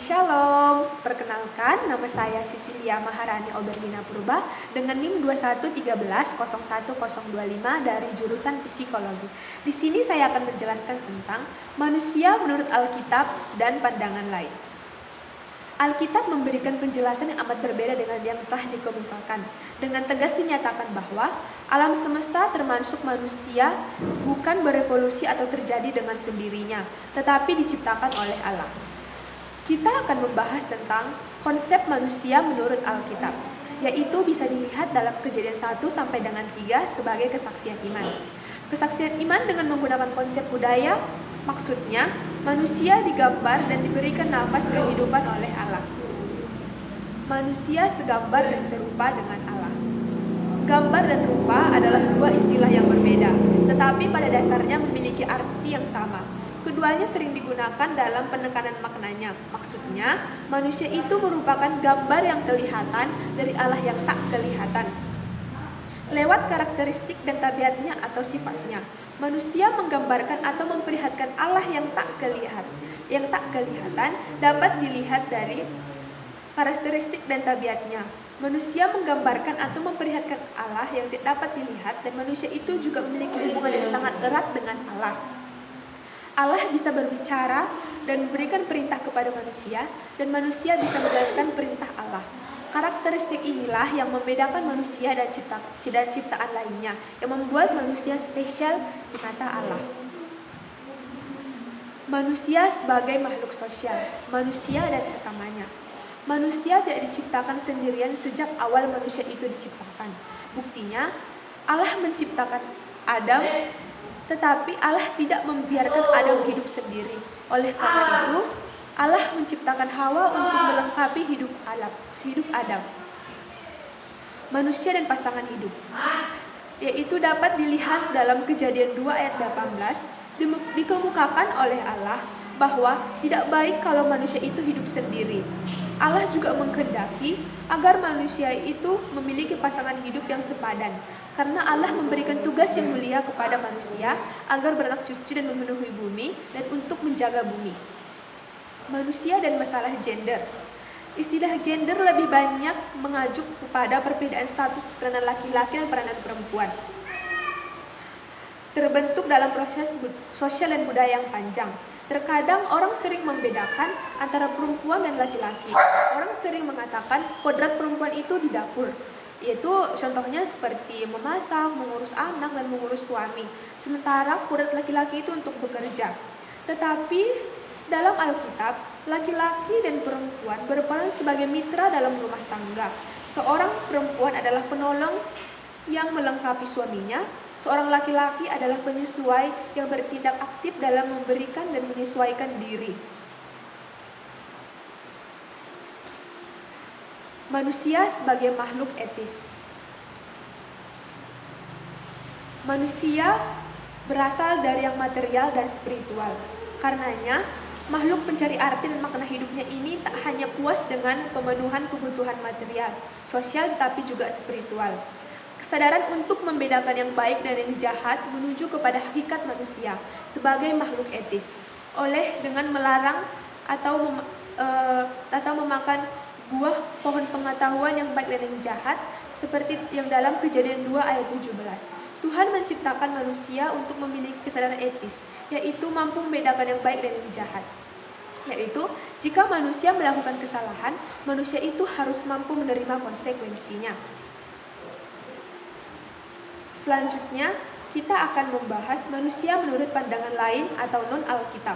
Shalom, perkenalkan nama saya Sisilia Maharani Oberlina Purba dengan NIM 2113010025 dari jurusan Psikologi. Di sini saya akan menjelaskan tentang manusia menurut Alkitab dan pandangan lain. Alkitab memberikan penjelasan yang amat berbeda dengan yang telah dikemukakan. Dengan tegas dinyatakan bahwa alam semesta termasuk manusia bukan berevolusi atau terjadi dengan sendirinya, tetapi diciptakan oleh Allah. Kita akan membahas tentang konsep manusia menurut Alkitab, yaitu bisa dilihat dalam Kejadian 1 sampai dengan 3 sebagai kesaksian iman. Kesaksian iman dengan menggunakan konsep budaya, maksudnya manusia digambar dan diberikan nafas kehidupan oleh Allah. Manusia segambar dan serupa dengan Allah. Gambar dan rupa adalah dua istilah yang berbeda, tetapi pada dasarnya memiliki arti yang sama. Keduanya sering digunakan dalam penekanan maknanya. Maksudnya, manusia itu merupakan gambar yang kelihatan dari Allah yang tak kelihatan. Lewat karakteristik dan tabiatnya atau sifatnya, manusia menggambarkan atau memperlihatkan Allah yang tak kelihatan. Yang tak kelihatan dapat dilihat dari karakteristik dan tabiatnya. Manusia menggambarkan atau memperlihatkan Allah yang tidak dapat dilihat, dan manusia itu juga memiliki hubungan yang sangat erat dengan Allah. Allah bisa berbicara dan memberikan perintah kepada manusia, dan manusia bisa menjalankan perintah Allah. Karakteristik inilah yang membedakan manusia dan ciptaan lainnya, yang membuat manusia spesial di mata Allah. Manusia sebagai makhluk sosial, manusia dan sesamanya. Manusia tidak diciptakan sendirian sejak awal manusia itu diciptakan. Buktinya, Allah menciptakan Adam, tetapi Allah tidak membiarkan Adam hidup sendiri. Oleh karena itu, Allah menciptakan Hawa untuk melengkapi hidup Adam. Manusia dan pasangan hidup, yaitu dapat dilihat dalam Kejadian 2 ayat 18, dikemukakan oleh Allah bahwa tidak baik kalau manusia itu hidup sendiri. Allah juga menghendaki agar manusia itu memiliki pasangan hidup yang sepadan, karena Allah memberikan tugas yang mulia kepada manusia agar beranak cucu dan memenuhi bumi dan untuk menjaga bumi. Manusia dan masalah gender. Istilah gender lebih banyak mengajuk kepada perbedaan status peranan laki-laki dan peranan perempuan. Terbentuk dalam proses sosial dan budaya yang panjang. Terkadang orang sering membedakan antara perempuan dan laki-laki. Orang sering mengatakan kodrat perempuan itu di dapur, yaitu contohnya seperti memasak, mengurus anak, dan mengurus suami. Sementara kodrat laki-laki itu untuk bekerja. Tetapi dalam Alkitab, laki-laki dan perempuan berperan sebagai mitra dalam rumah tangga. Seorang perempuan adalah penolong yang melengkapi suaminya. Seorang laki-laki adalah penyesuai yang bertindak aktif dalam memberikan dan menyesuaikan diri. Manusia sebagai makhluk etis. Manusia berasal dari yang material dan spiritual. Karenanya, makhluk pencari arti dan makna hidupnya ini tak hanya puas dengan pemenuhan kebutuhan material, sosial, tapi juga spiritual. Kesadaran untuk membedakan yang baik dan yang jahat menuju kepada hakikat manusia sebagai makhluk etis. Dengan melarang atau memakan buah pohon pengetahuan yang baik dan yang jahat, seperti yang dalam Kejadian 2 ayat 17. Tuhan menciptakan manusia untuk memiliki kesadaran etis, yaitu mampu membedakan yang baik dan yang jahat. Yaitu, jika manusia melakukan kesalahan, manusia itu harus mampu menerima konsekuensinya. Selanjutnya, kita akan membahas manusia menurut pandangan lain atau non-Alkitab.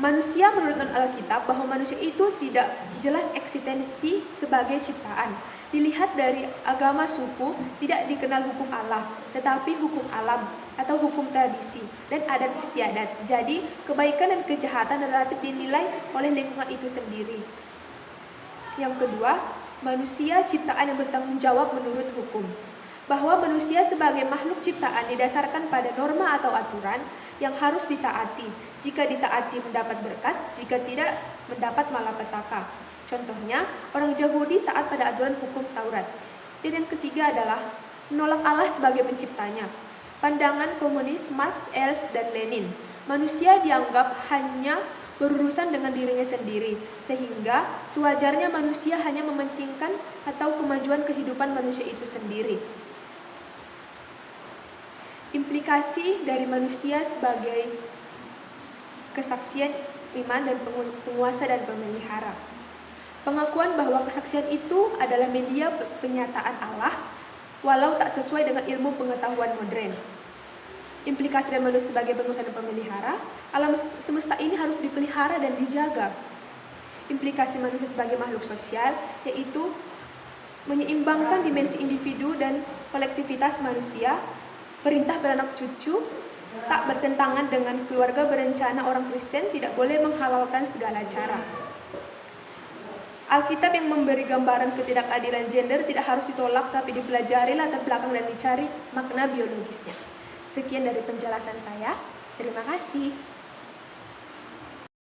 Manusia menurut non-Alkitab bahwa manusia itu tidak jelas eksistensi sebagai ciptaan. Dilihat dari agama suku, tidak dikenal hukum Allah, tetapi hukum alam atau hukum tradisi dan adat istiadat. Jadi, kebaikan dan kejahatan relatif dinilai oleh lingkungan itu sendiri. Yang kedua, manusia ciptaan yang bertanggung jawab menurut hukum. Bahwa manusia sebagai makhluk ciptaan didasarkan pada norma atau aturan yang harus ditaati. Jika ditaati mendapat berkat, jika tidak mendapat malapetaka. Contohnya, orang Yahudi taat pada aturan hukum Taurat. Dan yang ketiga adalah menolak Allah sebagai penciptanya. Pandangan komunis Marx, Engels, dan Lenin, manusia dianggap hanya berurusan dengan dirinya sendiri, sehingga sewajarnya manusia hanya mementingkan atau kemajuan kehidupan manusia itu sendiri. Implikasi dari manusia sebagai kesaksian iman dan penguasa dan pemelihara. Pengakuan bahwa kesaksian itu adalah media penyataan Allah, walau tak sesuai dengan ilmu pengetahuan modern. Implikasi dari manusia sebagai penguasa dan pemelihara, alam semesta ini harus dipelihara dan dijaga. Implikasi manusia sebagai makhluk sosial, yaitu menyeimbangkan dimensi individu dan kolektivitas manusia, perintah beranak cucu, tak bertentangan dengan keluarga berencana orang Kristen, tidak boleh menghalalkan segala cara. Alkitab yang memberi gambaran ketidakadilan gender tidak harus ditolak, tapi dipelajari latar belakang dan dicari makna biologisnya. Sekian dari penjelasan saya. Terima kasih.